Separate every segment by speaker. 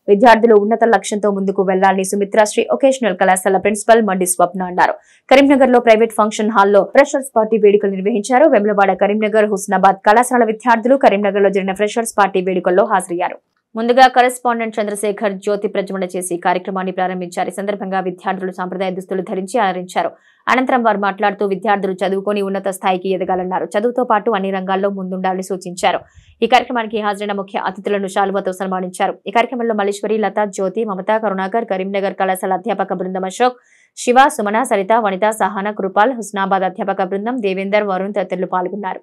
Speaker 1: విద్యార్థులు ఉన్నత లక్ష్యంతో ముందుకు వెళ్లాలని సుమిత్రాశ్రీ వొకేషనల్ కళాశాల ప్రిన్సిపల్ మండి స్వప్న అన్నారు. కరీంనగర్ లో ప్రైవేట్ ఫంక్షన్ హాల్లో ఫ్రెషర్స్ పార్టీ వేడుకలు నిర్వహించారు. వెమ్లవాడ, కరీంనగర్, హుస్నాబాద్ కళాశాల విద్యార్థులు కరీంనగర్ లో జరిగిన ఫ్రెషర్స్ పార్టీ వేడుకల్లో హాజరయ్యారు. ముందుగా కరెస్పాండెంట్ చంద్రశేఖర్ జ్యోతి ప్రజ్వలన చేసి కార్యక్రమాన్ని ప్రారంభించారు. ఈ సందర్భంగా విద్యార్థులు సాంప్రదాయ దుస్తులు ధరించి అలరించారు. అనంతరం వారు మాట్లాడుతూ విద్యార్థులు చదువుకొని ఉన్నత స్థాయికి ఎదగాలన్నారు. చదువుతో పాటు అన్ని రంగాల్లో ముందుండాలని సూచించారు. ఈ కార్యక్రమానికి హాజరైన ముఖ్య అతిథులను శాలువాతో సన్మానించారు. ఈ కార్యక్రమంలో మల్లేశ్వరి, లత, జ్యోతి, మమత, కరుణాకర్, కరీంనగర్ కళాశాల అధ్యాపక బృందం అశోక్, శివ, సుమన, సరిత, వనిత, సహాన, కృపాల్, హుస్నాబాద్ అధ్యాపక బృందం దేవేందర్, వరుణ్ తదితరులు పాల్గొన్నారు.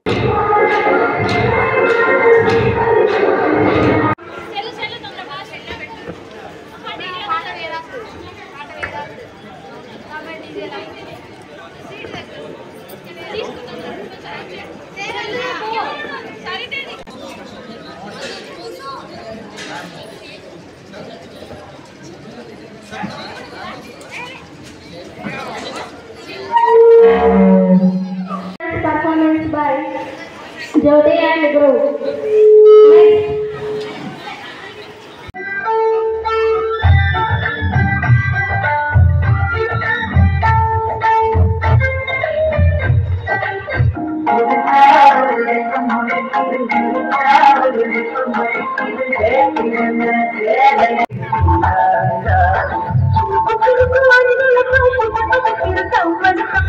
Speaker 2: Performance by Jyoti and Group. Next.